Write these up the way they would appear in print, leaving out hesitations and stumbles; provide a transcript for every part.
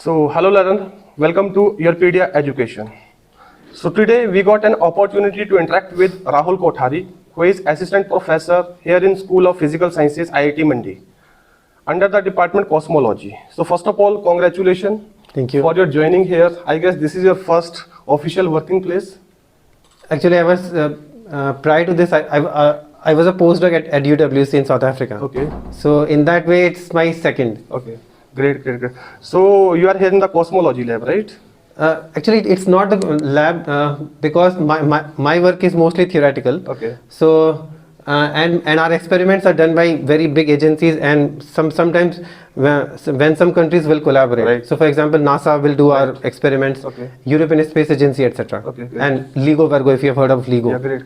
So hello learner, welcome to YourPedia education. So today we got an opportunity to interact with Rahul Kothari, who is Assistant Professor here in School of Physical Sciences IIT Mandi under the Department Cosmology. So first of all, congratulations. Thank you For your joining here. I guess this is your first official working place. Actually, I was prior to this. I was a postdoc at UWC in South Africa. Okay. So in that way, it's my second. Okay. Great. So you are here in the cosmology lab, right? Actually, it's not the lab because my work is mostly theoretical. Okay. So and our experiments are done by very big agencies, and sometimes when some countries will collaborate. Right. So for example, NASA will do our experiments. Okay. European Space Agency, etc. Okay. Great. And LIGO Virgo, if you have heard of LIGO. Yeah, great.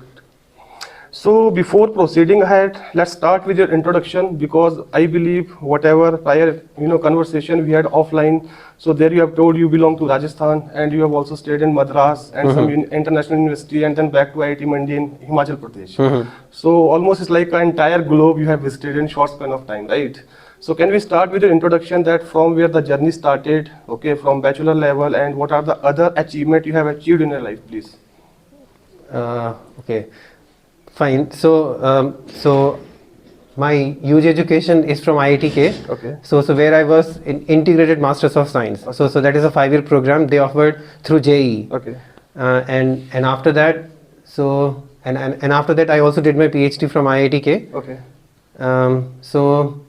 So before proceeding ahead, let's start with your introduction, because I believe whatever prior conversation we had offline, so there you have told you belong to Rajasthan and you have also stayed in Madras and some international university and then back to IIT Mandi in Himachal Pradesh. So almost it's like an entire globe you have visited in short span of time, right? So can we start with your introduction, that from where the journey started, okay, from bachelor level, and what are the other achievements you have achieved in your life, please? Okay. Fine. So my UG education is from IIT. Okay. So where I was in integrated Masters of Science. Okay. So that is a 5-year program they offered through JEE. Okay. And after that, and after that I also did my PhD from IIT. Okay. So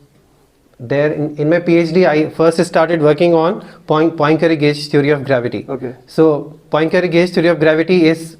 there in my PhD I first started working on Poincare gauge theory of gravity. Okay. So Poincare gauge theory of gravity is,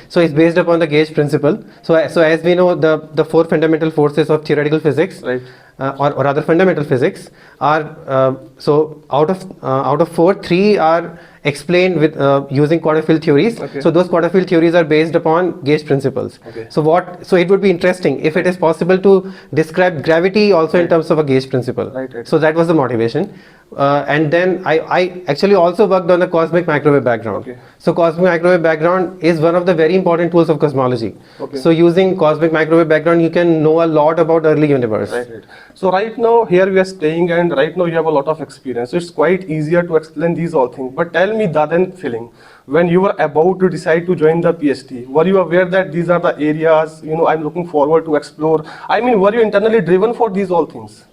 so it's based upon the gauge principle. So as we know, the 4 fundamental forces of theoretical physics, Right. or rather fundamental physics, are so out of 4, 3 are explained with using quarter field theories. Okay. So those quarter field theories are based upon gauge principles. Okay. So it would be interesting if it is possible to describe gravity also in terms of a gauge principle. Right. So that was the motivation. And then I actually also worked on the cosmic microwave background. Okay. So cosmic microwave background is one of the very important tools of cosmology. Okay. So using cosmic microwave background, you can know a lot about early universe. Right. So right now here we are staying, and right now you have a lot of experience. So it's quite easier to explain these all things. But tell me the then feeling when you were about to decide to join the PhD. Were you aware that these are the areas I'm looking forward to explore? Were you internally driven for these all things?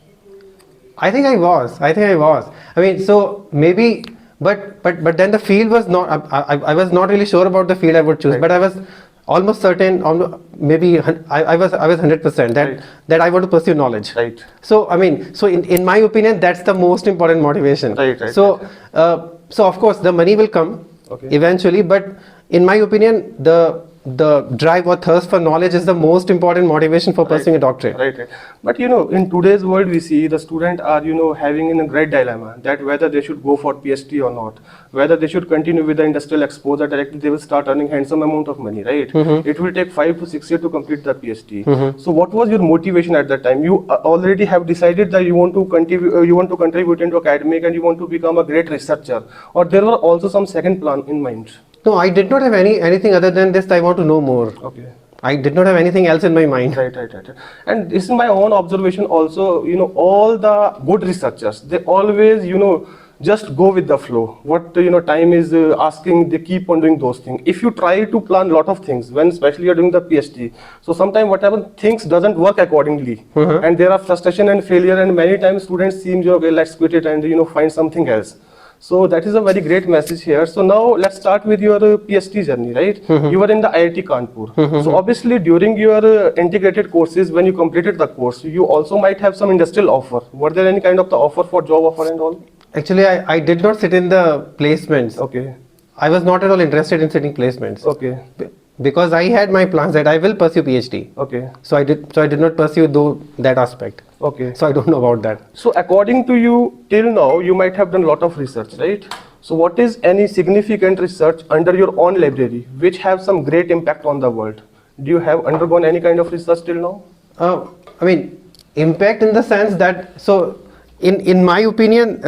I think I was. So maybe, but then the field was not. I was not really sure about the field I would choose, Right. but I was almost certain. Maybe I was 100% that I want to pursue knowledge. Right. So in my opinion, that's the most important motivation. Right. So of course the money will come eventually, but in my opinion, the drive or thirst for knowledge is the most important motivation for pursuing a doctorate. Right. But in today's world we see the students are having a great dilemma, that whether they should go for PhD or not, whether they should continue with the industrial exposure directly. They will start earning handsome amount of money, right? It will take 5 to 6 years to complete the PhD. So what was your motivation at that time? You already have decided that you want to contribute into academic and you want to become a great researcher, or there were also some second plan in mind? No, I did not have anything other than this. I want to know more. Okay. I did not have anything else in my mind. Right. And this is my own observation also. All the good researchers, they always, just go with the flow. What time is asking, they keep on doing those things. If you try to plan a lot of things, when especially you're doing the PhD, so sometimes whatever things doesn't work accordingly, and there are frustration and failure, and many times students seem, okay, let's quit it and find something else. So that is a very great message here. So now let's start with your PhD journey, right? You were in the IIT Kanpur. So obviously during your integrated courses, when you completed the course, you also might have some industrial offer. Were there any kind of the offer for job offer and all? Actually, I did not sit in the placements. Okay. I was not at all interested in sitting placements. Okay. Because I had my plans that I will pursue PhD. Okay. So I did not pursue that aspect. Okay. So I don't know about that. So according to you, till now, you might have done a lot of research, right? So what is any significant research under your own library which have some great impact on the world? Do you have undergone any kind of research till now? Impact in the sense that, so in my opinion,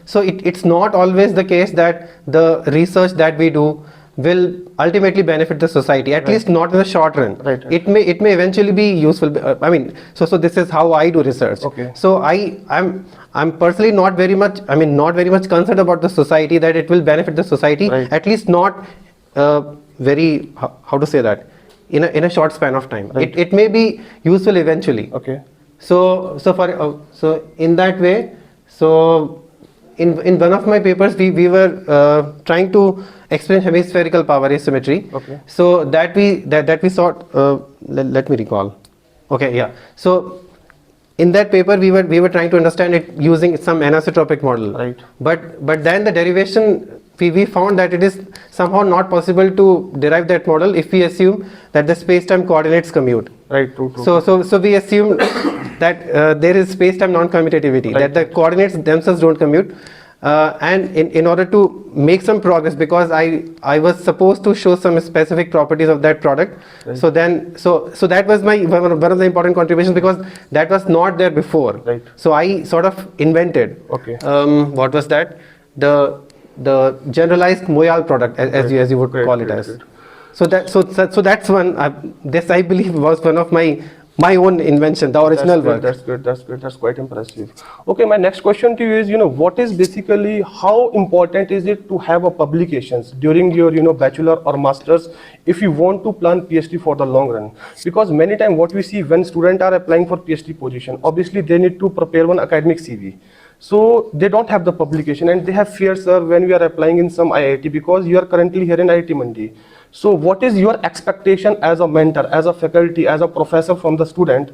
so it's not always the case that the research that we do will ultimately benefit the society, at least not in the short run. Right. It may eventually be useful. I mean, so this is how I do research. Okay. So I'm personally not very much concerned about the society, that it will benefit the society, Right. at least not very, how to say that, in a short span of time. Right. It may be useful eventually. Okay. So in that way, so in one of my papers we were trying to explain hemispherical power asymmetry. Okay. So that we sought, let me recall. Okay, yeah. So in that paper we were trying to understand it using some anisotropic model. Right. But then the derivation, we found that it is somehow not possible to derive that model if we assume that the space-time coordinates commute. Right. True. So we assume that there is space-time non-commutativity, Right. that the coordinates themselves don't commute. And in order to make some progress, because I was supposed to show some specific properties of that product. Right. So that was my one of the important contributions, because that was not there before. Right. So I sort of invented. Okay. What was that? The generalized Moyal product, as you would Great, call it great, as. great. So that's one. This I believe was one of my own invention, the original work. That's good. That's quite impressive. Okay, my next question to you is, what is basically, how important is it to have a publications during your, bachelor or masters if you want to plan PhD for the long run? Because many times what we see when students are applying for PhD position, obviously they need to prepare one academic CV. So they don't have the publication and they have fear, sir, when we are applying in some IIT, because you are currently here in IIT Mandi. So what is your expectation as a mentor, as a faculty, as a professor from the student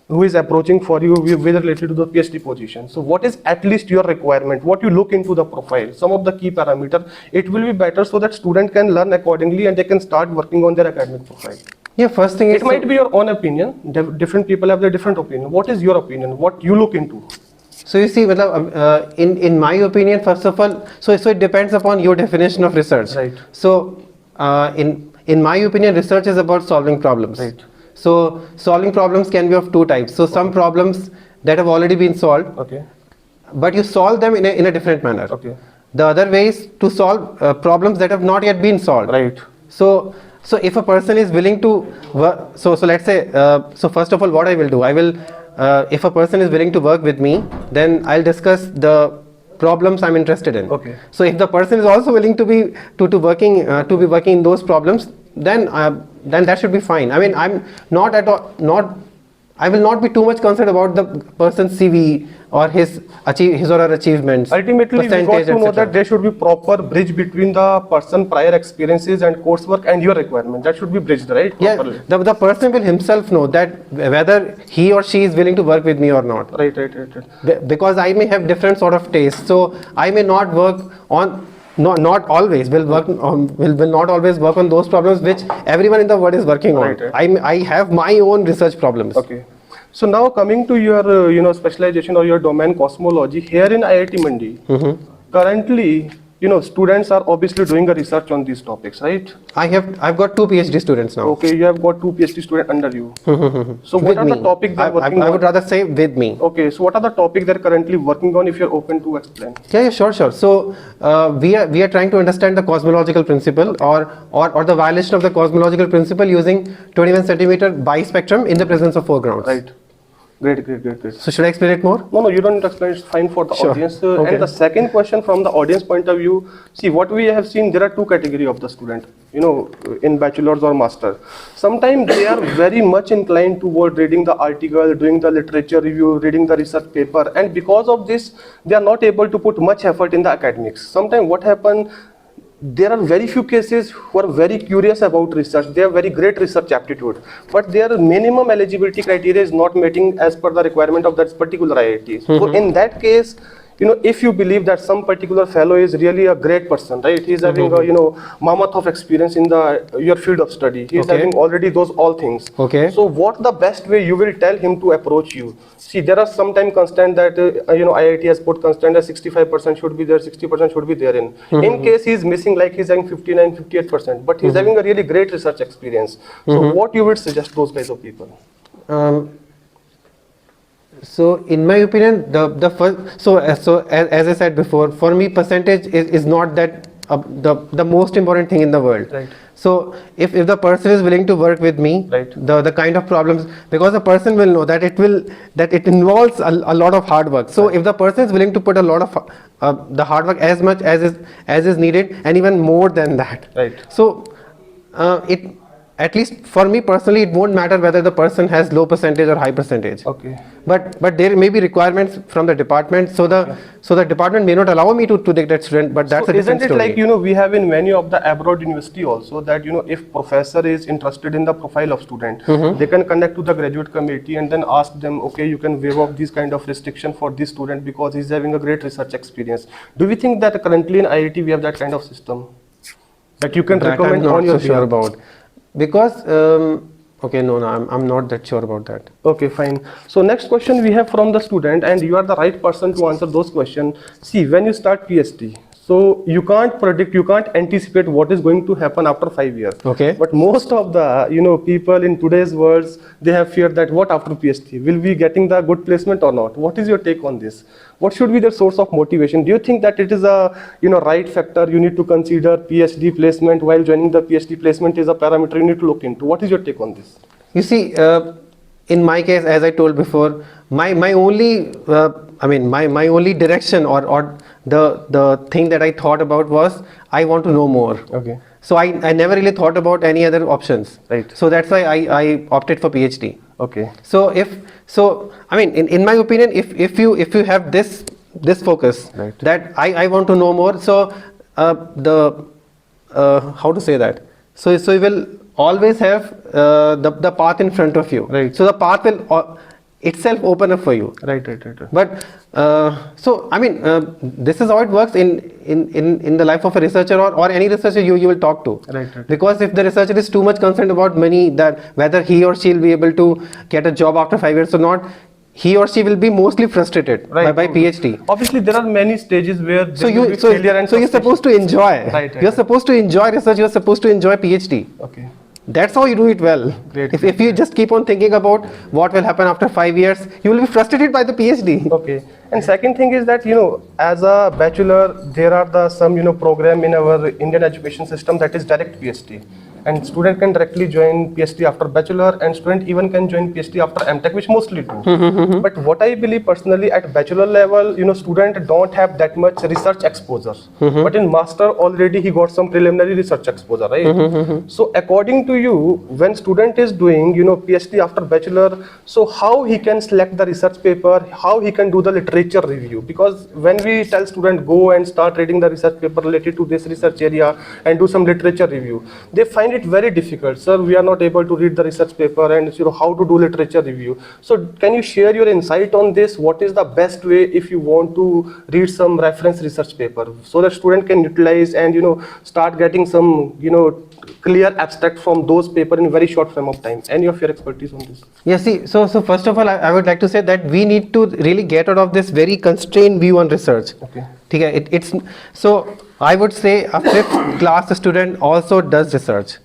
who is approaching for you with related to the PhD position? So what is at least your requirement? What you look into the profile, some of the key parameters, it will be better so that student can learn accordingly and they can start working on their academic profile. Yeah, first thing is, It might be your own opinion. Different people have their different opinion. What is your opinion? What you look into? so you see, in my opinion, first of all, so it depends upon your definition of research. Right. So in my opinion, research is about solving problems. Right. So solving problems can be of two types. So some problems that have already been solved, Okay. but you solve them in a different manner. Okay. The other way is to solve problems that have not yet been solved. Right. So if a person is willing to work, so let's say, so first of all, what I will do, if a person is willing to work with me, then I'll discuss the problems I'm interested in. Okay. So if the person is also willing to be working in those problems, then that should be fine. I mean, I'm not at all I will not be too much concerned about the person's CV or his or her achievements. Ultimately, we got to know that there should be proper bridge between the person prior experiences and coursework and your requirement. That should be bridged, right? Yeah, Properly. the person will himself know that whether he or she is willing to work with me or not. Right. Because I may have different sort of tastes, so I may not work on. Not always will not always work on those problems which everyone in the world is working on. Right. I have my own research problems. Okay. So now coming to your specialization or your domain, cosmology, here in IIT Mandi, currently students are obviously doing a research on these topics, right? I've got 2 PhD students now. Okay, you have got 2 PhD students under you. So what are the topics they're working on? I would rather say with me. Okay, so what are the topics they're currently working on, if you're open to explain? Yeah, sure. So we are trying to understand the cosmological principle, or the violation of the cosmological principle using 21 centimeter bispectrum in the presence of foregrounds. Right. Great. So should I explain it more? No, you don't need to explain. It's fine for the Sure. audience. Okay. And the second question from the audience point of view, see what we have seen, there are 2 categories of the student, in bachelor's or master. Sometimes they are very much inclined toward reading the article, doing the literature review, reading the research paper, and because of this, they are not able to put much effort in the academics. Sometimes what happens, there are very few cases who are very curious about research. They have very great research aptitude, but their minimum eligibility criteria is not meeting as per the requirement of that particular IIT. So in that case, if you believe that some particular fellow is really a great person, right? He's having a mammoth of experience in your field of study. He's having already those all things. Okay. So what the best way you will tell him to approach you? See, there are sometimes constant that IIT has put constant as 65% should be there, 60% should be therein. In case he's missing, like he's having 59, 58%, but he's having a really great research experience. So what you would suggest those kinds of people? So in my opinion, the first, so as I said before, for me percentage is not that the most important thing in the world. Right. So if the person is willing to work with me, Right. the kind of problems, because the person will know that it involves a lot of hard work. So if the person is willing to put a lot of the hard work as much as is needed, and even more than that. Right. So it, at least for me personally, it won't matter whether the person has low percentage or high percentage. Okay. But there may be requirements from the department, so the department may not allow me to take that student, but that's So a different isn't it story. like, we have in many of the abroad university also that, if professor is interested in the profile of student, they can connect to the graduate committee and then ask them, okay, you can waive off these kind of restriction for this student because he's having a great research experience. Do we think that currently in IIT we have that kind of system that you can That recommend I'm not on your so sure behalf? about, because okay, no, I'm not that sure about that. Okay, fine. So next question we have from the student, and you are the right person to answer those questions. See, when you start PhD, so you can't predict, you can't anticipate what is going to happen after 5 years. Okay. But most of the people in today's world, they have feared that what after PhD, will we getting the good placement or not? What is your take on this? What should be the source of motivation? Do you think that it is a right factor you need to consider PhD placement while joining the PhD placement is a parameter you need to look into? What is your take on this? You see, in my case, as I told before, my only my only direction or the thing that I thought about was I want to know more. Okay. So I never really thought about any other options. Right. So that's why I opted for PhD. Okay. So in my opinion, if you have this focus, Right. that I want to know more, so how to say that, so you will always have the path in front of you. Right. So the path will itself open up for you. Right. But this is how it works in the life of a researcher or any researcher you will talk to. Right. Because if the researcher is too much concerned about money, that whether he or she will be able to get a job after 5 years or not, he or she will be mostly frustrated by PhD. Obviously, there are many stages where there will be So failure and you're supposed to enjoy. Right. You're supposed to enjoy research. You're supposed to enjoy PhD. Okay. That's how you do it well. Great. If you just keep on thinking about what will happen after 5 years, you will be frustrated by the PhD. Okay. And second thing is that, as a bachelor, there are some, program in our Indian education system that is direct PhD. And student can directly join PhD after bachelor, and student even can join PhD after MTech, which mostly do. But what I believe personally, at bachelor level, student don't have that much research exposure. But in master already he got some preliminary research exposure, right? So according to you, when student is doing, PhD after bachelor, so how he can select the research paper, how he can do the literature review? Because when we tell student go and start reading the research paper related to this research area and do some literature review, they find it very difficult. Sir, we are not able to read the research paper and how to do literature review. So can you share your insight on this? What is the best way if you want to read some reference research paper so that student can utilize and start getting some clear abstract from those paper in very short frame of time? Any of your expertise on this? Yeah, see, so first of all, I would like to say that we need to really get out of this very constrained view on research. Okay. It's so I would say a 5th class student also does research.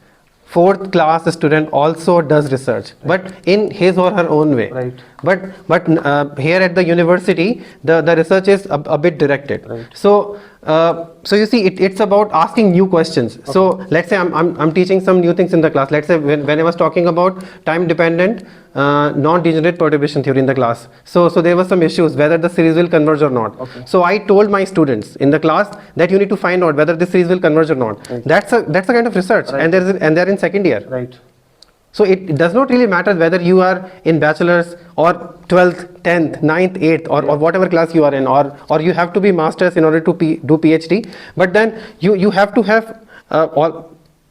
4th class student also does research, but in his or her own way. Right. But here at the university, the research is a bit directed. Right. So you see, it's about asking new questions. Okay. So let's say I'm teaching some new things in the class. Let's say when I was talking about time-dependent non-degenerate perturbation theory in the class. So there were some issues whether the series will converge or not. Okay. So I told my students in the class that you need to find out whether this series will converge or not. Right. That's a kind of research, right. and they're in second year. Right. So it does not really matter whether you are in bachelor's or 12th, 10th, 9th, 8th or whatever class you are in, or you have to be masters in order to do PhD. But then you have to have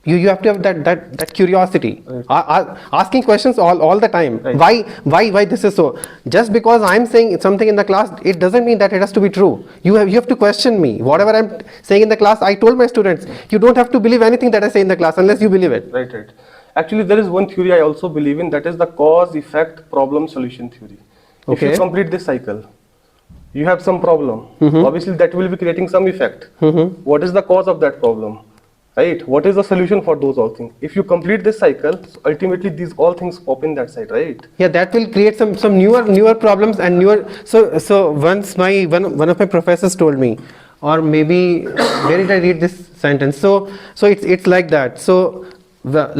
you have to have that curiosity, right. Asking questions all the time. Right. Why this is so? Just because I'm saying something in the class, it doesn't mean that it has to be true. You have to question me. Whatever I'm saying in the class, I told my students, you don't have to believe anything that I say in the class unless you believe it. Right. Actually, there is one theory I also believe in, that is the cause-effect problem-solution theory. Okay. If you complete this cycle, you have some problem. Obviously, that will be creating some effect. What is the cause of that problem? Right? What is the solution for those all things? If you complete this cycle, so ultimately these all things pop in that side, right? Yeah, that will create some newer problems and newer. So once one of my professors told me, or maybe where did I read this sentence? So it's like that. So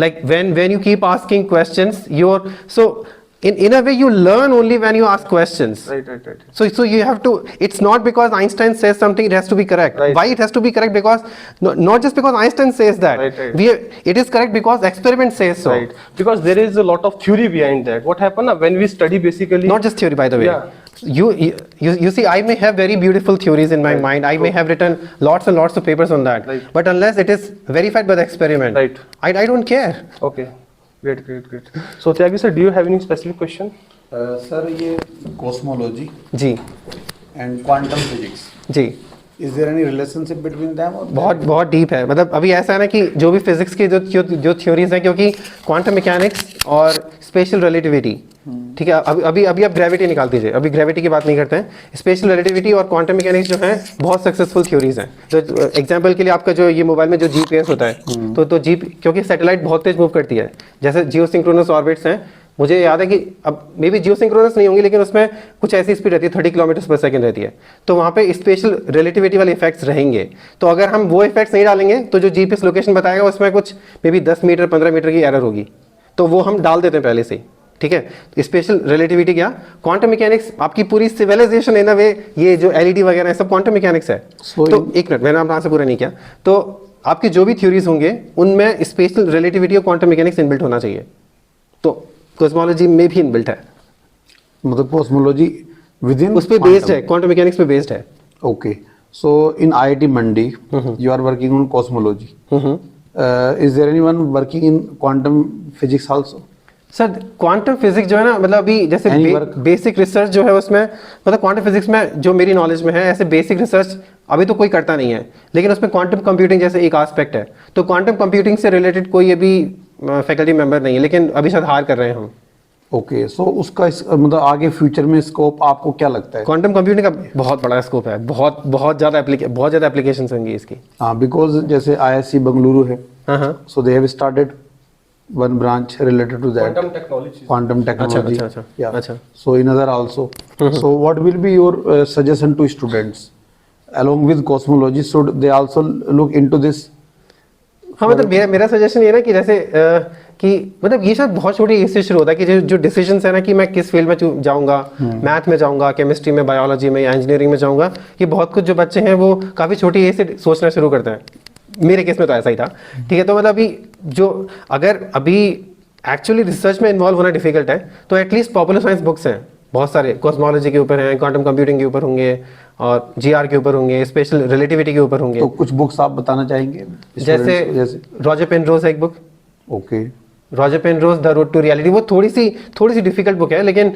like when you keep asking questions, so in a way you learn only when you ask questions. Right. So you have to, it's not because Einstein says something it has to be correct. Right. Why it has to be correct? Because not just because Einstein says that. Right. It is correct because experiment says so. Right. Because there is a lot of theory behind that. What happened when we study basically? Not just theory, by the way. Yeah. You see, I may have very beautiful theories in my mind. I may have written lots and lots of papers on that. Right. But unless it is verified by the experiment, right, I don't care. Okay. Great. So Tyagi sir, do you have any specific question? Sir ये cosmology जी and quantum physics, जी, is there any relationship between them? और बहुत deep है. मतलब अभी ऐसा है ना कि जो भी फिजिक्स की जो थ्योरीज हैं, क्योंकि क्वांटम मैकेनिक्स और स्पेशल रिलेटिविटी, ठीक है, अभी आप ग्रेविटी निकाल दीजिए, अभी ग्रेविटी की बात नहीं करते हैं. स्पेशल रिलेटिविटी और क्वांटम मैकेनिक्स जो हैं बहुत सक्सेसफुल थ्योरीज हैं. तो एग्जांपल के लिए आपका जो ये मोबाइल में जो GPS होता है, तो क्योंकि सैटेलाइट बहुत तेज मूव करती है, जैसे जियो सिंक्रोनस ऑर्बिट्स हैं, मुझे याद है कि अब मे बी जियो सिंक्रोनस नहीं होंगी, लेकिन उसमें कुछ ऐसी स्पीड रहती है 30 किलोमीटर पर सेकंड रहती है. तो वहाँ पे स्पेशल रिलेटिविटी वाले इफेक्ट्स रहेंगे. तो अगर हम वो इफेक्ट्स नहीं डालेंगे तो जो GPS लोकेशन बताएगा उसमें कुछ मे बी 10 मीटर 15 मीटर की एरर होगी. तो वो हम डाल देते हैं पहले से ही. ठीक है, स्पेशल रिलेटिविटी क्या, क्वांटम मैकेनिक्स, आपकी पूरी सिविलाइजेशन इन अ वे, ये जो LED वगैरह है सब क्वांटम मैकेनिक्स है. तो एक मिनट, मैंने आपसे पूरा नहीं किया. तो आपकी जो भी थ्योरीज होंगे उनमें स्पेशल रिलेटिविटी और क्वांटम मैकेनिक्स इनबिल्ट होना चाहिए. तो कॉस्मोलॉजी में भी इनबिल्ट है, मतलब कॉस्मोलॉजी विद इन उस पे बेस्ड है, क्वांटम मैकेनिक्स पे बेस्ड है. Okay, so in IIT Mandi you are working on cosmology. Is there anyone working in quantum physics also? Sir quantum physics जो है ना, मतलब अभी जैसे बेसिक रिसर्च जो है उसमें, मतलब क्वांटम फिजिक्स में जो मेरी नॉलेज में है ऐसे बेसिक रिसर्च अभी तो कोई करता नहीं है, लेकिन उसमें क्वांटम कंप्यूटिंग जैसे एक एस्पेक्ट है. तो क्वांटम कंप्यूटिंग से रिलेटेड कोई अभी फैकल्टी मेंबर नहीं है, लेकिन अभी शायद हायर कर रहे हैं हम. ओके, सो उसका मतलब आगे फ्यूचर में स्कोप आपको क्या लगता है? क्वांटम कंप्यूटिंग का बहुत बड़ा स्कोप है, बहुत ज़्यादा एप्लीकेशंस होंगी इसकी. हाँ, बिकॉज जैसे IISc बेंगलुरु है, so they have started one branch related to that, quantum technology. अच्छा. Yeah. So in other also. So what will be your suggestion to students along with cosmology? Should they also look into this? हाँ, मतलब मेरा suggestion ये ना कि जैसे कि मतलब ये शायद बहुत छोटी एज से शुरू होता है कि जो डिसीजंस है ना कि मैं किस फील्ड में जाऊंगा, मैथ में जाऊंगा, केमिस्ट्री में, बायोलॉजी में या इंजीनियरिंग में जाऊंगा. ये बहुत कुछ जो बच्चे हैं वो काफ़ी छोटी एज से सोचना शुरू करते हैं. मेरे केस में तो ऐसा ही था. ठीक है, तो मतलब अभी जो अगर अभी एक्चुअली रिसर्च में इन्वॉल्व होना डिफिकल्ट है तो एटलीस्ट पॉपुलर साइंस बुक्स हैं बहुत सारे, कॉस्मोलॉजी के ऊपर हैं, क्वांटम कंप्यूटिंग के ऊपर होंगे और GR के ऊपर होंगे, स्पेशल रिलेटिविटी के ऊपर होंगे. तो कुछ बुक्स आप बताना चाहेंगे? जैसे रॉजर पेनरोज है एक book. Okay, Roger Penrose the road to reality. वो थोड़ी सी डिफिकल्ट बुक है, लेकिन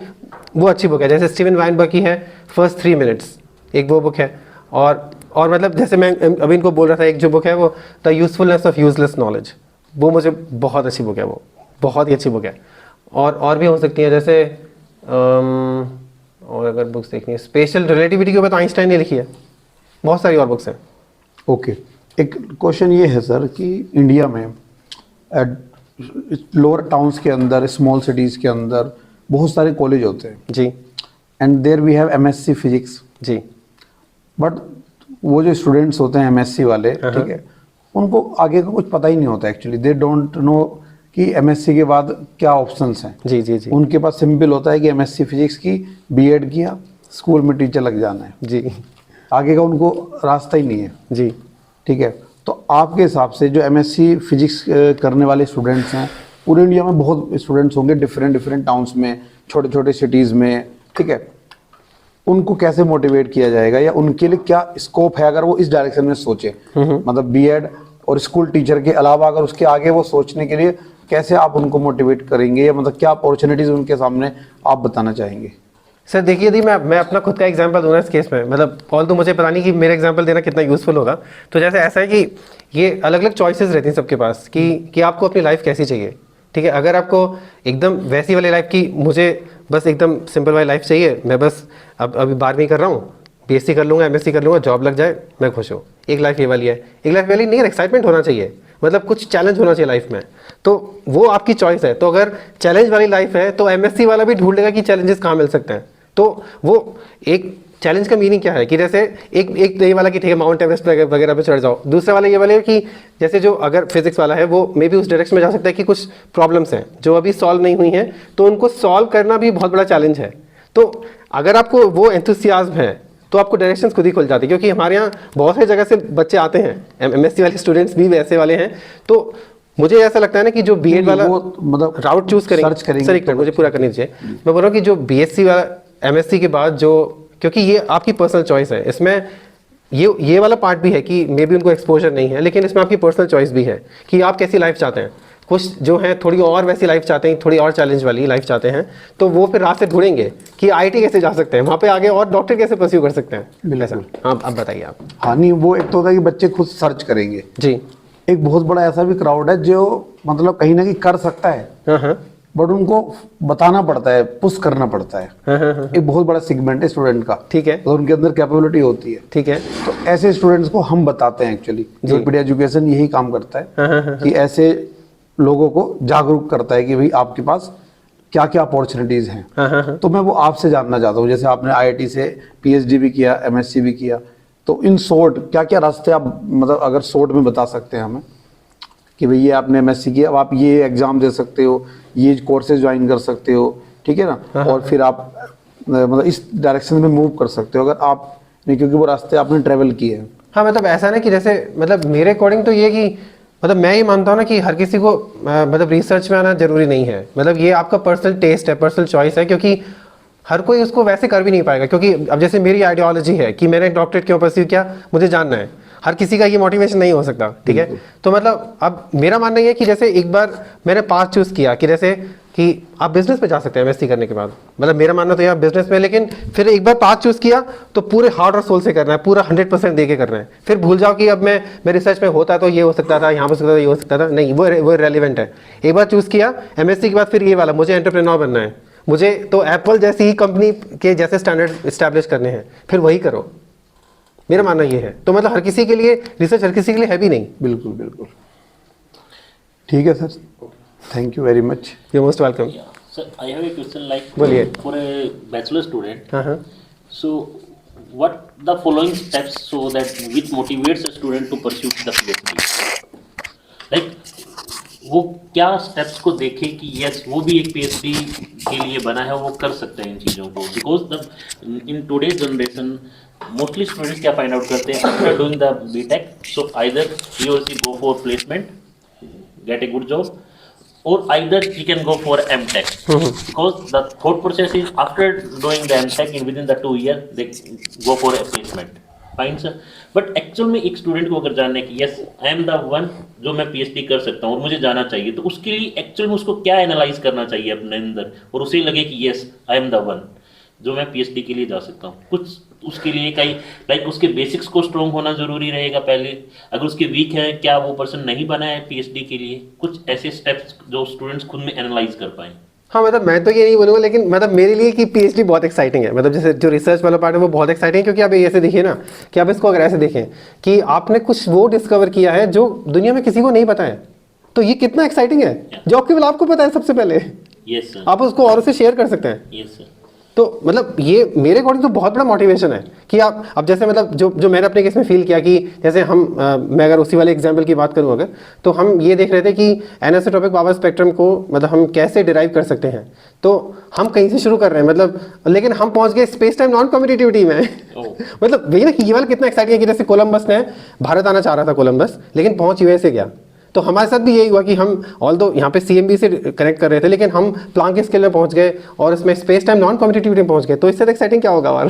वो अच्छी बुक है. जैसे स्टीवन वाइनबर्ग की है फर्स्ट 3 मिनट्स, एक वो बुक है. और मतलब जैसे मैं अभी इनको बोल रहा था, एक जो बुक है वो the usefulness of useless knowledge, वो मुझे बहुत अच्छी बुक है, वो बहुत ही अच्छी बुक है. और भी हो सकती है, जैसे और अगर बुक्स देखनी है स्पेशल रिलेटिविटी के ऊपर तो आइंस्टाइन ने लिखी है. बहुत सारी और बुक्स हैं. ओके, एक क्वेश्चन ये है सर कि इंडिया में लोअर टाउन्स के अंदर, स्मॉल सिटीज़ के अंदर बहुत सारे कॉलेज होते हैं जी, and there we have MSc physics जी. बट वो जो स्टूडेंट्स होते हैं MSc वाले, ठीक है, उनको आगे का कुछ पता ही नहीं होता एक्चुअली. दे डोंट नो कि MSc के बाद क्या ऑप्शंस हैं. जी. उनके पास सिंपल होता है कि MSc फिजिक्स की, B.Ed किया, स्कूल में टीचर लग जाना है जी. आगे का उनको रास्ता ही नहीं है जी. ठीक है, तो आपके हिसाब से जो MSc फिजिक्स करने वाले स्टूडेंट्स हैं, पूरे इंडिया में बहुत स्टूडेंट्स होंगे डिफरेंट टाउन्स में, छोटे छोटे सिटीज़ में, ठीक है, उनको कैसे मोटिवेट किया जाएगा या उनके लिए क्या स्कोप है अगर वो इस डायरेक्शन में सोचे? मतलब B.Ed और स्कूल टीचर के अलावा अगर उसके आगे वो सोचने के लिए कैसे आप उनको मोटिवेट करेंगे, या मतलब क्या अपॉर्चुनिटीज उनके सामने आप बताना चाहेंगे? सर देखिए, यदि मैं अपना खुद का एग्जांपल दूँ इस केस में, मतलब ऑल तो मुझे पता नहीं कि मेरा एग्जांपल देना कितना यूजफुल होगा. तो जैसे ऐसा है कि ये अलग अलग चॉइसेस रहती हैं सबके पास कि आपको अपनी लाइफ कैसी चाहिए. ठीक है, अगर आपको एकदम वैसी वाली लाइफ की, मुझे बस एकदम सिंपल वाली लाइफ चाहिए, मैं बस अभी 12वीं कर रहा हूँ, BSc कर लूँगा, MSc कर लूँगा, जॉब लग जाए, मैं खुश हूँ. एक लाइफ ये वाली है. एक लाइफ वाली नहीं है, एक्साइटमेंट होना चाहिए, मतलब कुछ चैलेंज होना चाहिए लाइफ में. तो वो आपकी चॉइस है. तो अगर चैलेंज वाली लाइफ है तो MSc वाला भी ढूंढेगा कि चैलेंजेस कहाँ मिल सकते हैं. तो वो एक चैलेंज का मीनिंग क्या है कि जैसे एक ये वाला कि ठीक है माउंट एवरेस्ट वगैरह पे चढ़ जाओ, दूसरा वाला ये वाला कि जैसे जो अगर फिजिक्स वाला है वो मे बी उस डायरेक्शन में जा सकता है कि कुछ प्रॉब्लम्स हैं जो अभी सॉल्व नहीं हुई हैं, तो उनको सॉल्व करना भी बहुत बड़ा चैलेंज है। तो अगर आपको वो एंथुसियाज्म है तो आपको डायरेक्शंस खुद ही खुल जाती है, क्योंकि हमारे यहाँ बहुत सारी जगह से बच्चे आते हैं, एमएससी वाले स्टूडेंट्स भी वैसे वाले हैं। तो मुझे ऐसा लगता है ना कि जो बीएड वाला मतलब राउट चूज करेंगे, सर्च करेंगे सर एक मिनट मुझे पूरा करनी चाहिए। मैं बोल रहा हूँ कि जो बीएससी वाला एमएससी के बाद जो, क्योंकि ये आपकी पर्सनल चॉइस है, इसमें ये वाला पार्ट भी है कि मे बी उनको एक्सपोजर नहीं है, लेकिन इसमें आपकी पर्सनल चॉइस भी है कि आप कैसी लाइफ चाहते हैं। कुछ जो है थोड़ी और वैसी लाइफ चाहते हैं, थोड़ी और चैलेंज वाली लाइफ चाहते हैं, तो वो फिर रास्ते ढूंढेंगे कि आईटी कैसे जा सकते हैं वहाँ पे आगे, और डॉक्टर कैसे परस्यू कर सकते हैं। ऐसा हाँ, अब बताइए आप। हाँ नहीं, वो एक तो होता है कि बच्चे खुद सर्च करेंगे जी। एक बहुत बड़ा ऐसा भी क्राउड है जो मतलब कहीं ना कहीं कर सकता है, हाँ, बट उनको बताना पड़ता है, पुश करना पड़ता है। हाँ, एक बहुत बड़ा सेगमेंट है स्टूडेंट का, ठीक है, और उनके अंदर कैपेबिलिटी होती है, ठीक है। तो ऐसे स्टूडेंट्स को हम बताते हैं। एक्चुअली YourPedia एजुकेशन यही काम करता है कि ऐसे लोगों को जागरूक करता है कि भाई आपके पास क्या क्या अपॉर्चुनिटीज हैं। तो मैं वो आपसे जानना चाहता हूँ, जैसे आपने IIT से PhD भी किया, MSc भी किया, तो इन शॉर्ट क्या क्या रास्ते आप मतलब अगर शॉर्ट में बता सकते हैं हमें कि भाई ये आपने MSc किया, अब आप ये एग्जाम दे सकते हो, ये कोर्सेज ज्वाइन कर सकते हो, ठीक है ना, और फिर आप मतलब इस डायरेक्शन में मूव कर सकते हो अगर आप नहीं, क्योंकि वो रास्ते आपने ट्रेवल किए हैं। हाँ, मतलब ऐसा ना कि जैसे मतलब मेरे अकॉर्डिंग तो ये कि मतलब मैं ये मानता हूँ ना कि हर किसी को मतलब रिसर्च में आना जरूरी नहीं है। मतलब ये आपका पर्सनल टेस्ट है, पर्सनल चॉइस है, क्योंकि हर कोई उसको वैसे कर भी नहीं पाएगा। क्योंकि अब जैसे मेरी आइडियोलॉजी है कि मैंने डॉक्टरेट क्यों परस्यू किया, मुझे जानना है, हर किसी का ये मोटिवेशन नहीं हो सकता, ठीक है। तो मतलब अब मेरा मानना ये है कि जैसे एक बार मैंने पाथ चूज किया कि जैसे कि आप बिजनेस पे जा सकते हैं एमएससी करने के बाद, मतलब मेरा मानना तो ये आप बिजनेस में, लेकिन फिर एक बार पाथ चूज किया तो पूरे हार्ट और सोल से करना है, पूरा 100% दे के करना है। फिर भूल जाओ कि अब मैं रिसर्च में होता तो ये हो सकता था, यहाँ हो सकता था, ये हो सकता था, नहीं, वो रेलिवेंट है। एक बार चूज किया एमएससी के बाद, फिर ये वाला मुझे एंटरप्रेन्योर बनना है, मुझे तो एप्पल जैसी ही कंपनी के जैसे स्टैंडर्ड इस्टेब्लिश करने हैं, फिर वही करो। मेरा मानना ये है। तो मतलब हर किसी के लिए रिसर्च हर किसी के लिए है भी नहीं। बिल्कुल बिल्कुल, ठीक है sir, thank you very much, you most welcome. Sir, I have a question like बोलिए। for a bachelor student. हाँ हाँ। So, what the following steps so that which motivates a student to pursue the PhD? Like वो क्या steps को देखे कि yes वो भी एक PhD के लिए बना है, वो कर सकते हैं इन चीज़ों को, because the in today's generation mostly students क्या find out करते हैं after doing the BTech, so either he or she go for placement, get a good job, or either he can go for MTech, because the thought process is after doing the MTech in within the 2 years they go for a placement. Fine sir, but actual में एक student को अगर जानना है कि yes I am the one जो मैं PhD कर सकता हूँ और मुझे जाना चाहिए, तो उसके लिए एक्चुअल में उसको क्या एनालाइज करना चाहिए अपने अंदर और उसे लगे कि yes I am the one जो मैं PhD के लिए जा सकता हूँ। कुछ उसके लिए कई लाइक उसके बेसिक्स को स्ट्रॉन्ग होना जरूरी रहेगा पहले, अगर उसके वीक है क्या वो पर्सन नहीं बना है PhD के लिए, कुछ ऐसे स्टेप्स जो स्टूडेंट्स खुद में एनालाइज कर पाए। हाँ, मतलब मैं तो ये नहीं बोलूँगा, लेकिन मतलब मेरे लिए कि PhD बहुत एक्साइटिंग है। मतलब जैसे जो रिसर्च वाला पार्ट है वो बहुत एक्साइटिंग है, क्योंकि आप ऐसे देखिए ना कि आप इसको अगर ऐसे देखें कि आपने कुछ वो डिस्कवर किया है जो दुनिया में किसी को नहीं पता है, तो ये कितना एक्साइटिंग है जो केवल आपको पता है सबसे पहले। यस सर, आप उसको और से शेयर कर सकते हैं। Yes sir. तो मतलब ये मेरे अकॉर्डिंग तो बहुत बड़ा मोटिवेशन है कि आप अब जैसे मतलब जो मैंने अपने केस में फील किया कि जैसे मैं अगर उसी वाले एग्जांपल की बात करूं अगर, तो हम ये देख रहे थे कि एनिसोट्रोपिक पावर स्पेक्ट्रम को मतलब हम कैसे डिराइव कर सकते हैं। तो हम कहीं से शुरू कर रहे हैं मतलब, लेकिन हम पहुंच गए स्पेस टाइम नॉन कम्यूटेटिविटी में। मतलब वही ना कि ये वाला कितना एक्साइटिंग है कि जैसे कोलंबस ने भारत आना चाह रहा था कोलंबस, लेकिन पहुंच यूएसए गया। तो हमारे साथ भी यही हुआ कि हम ऑल्दो यहाँ पे CMB से कनेक्ट कर रहे थे, लेकिन हम प्लांक के स्केल में पहुंच गए और इसमें स्पेस टाइम नॉन कम्यूटेटिविटी में पहुंच गए। तो इससे एक्साइटिंग क्या होगा और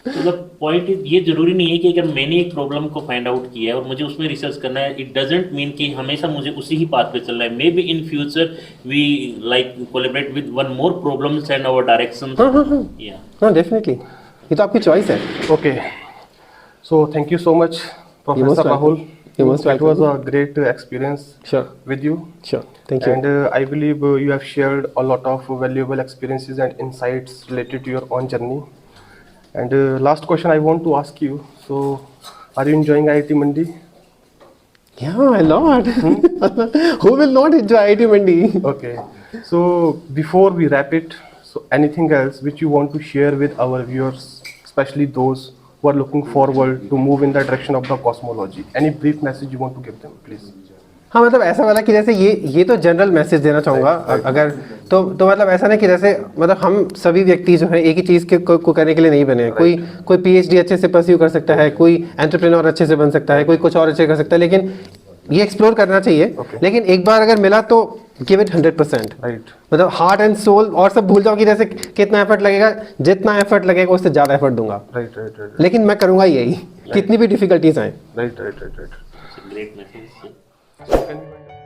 मतलब पॉइंट ये जरूरी नहीं है कि अगर मैंने एक प्रॉब्लम को फाइंड आउट किया है और मुझे उसमें रिसर्च करना है, इट डजंट मीन कि हमेशा मुझे उसी ही पाथ पे चलना है। Maybe in future we like collaborate with one more problems and our direction. हाँ डेफिनेटली, ये तो आपकी चॉइस है। Okay, so thank you so much, Professor Rahul. It was a great experience Sure. with you. Sure, thank you. And I believe you have shared a lot of valuable experiences and insights related to your own journey. And last question I want to ask you. So, are you enjoying IIT Mandi? Yeah, a lot. Who will not enjoy IIT Mandi? Okay. So, before we wrap it, so anything else which you want to share with our viewers, especially those who are looking forward to move in the direction of the cosmology? Any brief message you want to give them, please? हाँ, मतलब ऐसा वाला कि जैसे ये तो general message देना चाहूँगा, अगर तो मतलब ऐसा नहीं कि जैसे मतलब हम सभी व्यक्ति जो है एक ही चीज़ को करने के लिए नहीं बने हैं। कोई PhD अच्छे से परस्यू कर सकता है, कोई एंटरप्रेन्योर अच्छे से बन सकता है, कोई कुछ और अच्छे कर सकता है, लेकिन ये एक्सप्लोर करना चाहिए। लेकिन एक बार अगर मिला तो गिव इट 100%, राइट। मतलब हार्ट एंड सोल और सब भूल जाओ कि जैसे कितना एफर्ट लगेगा, जितना एफर्ट लगेगा उससे ज़्यादा एफर्ट दूंगा। राइट। लेकिन मैं करूँगा यही, कितनी भी डिफिकल्टीज आए। Right. Great message. So can we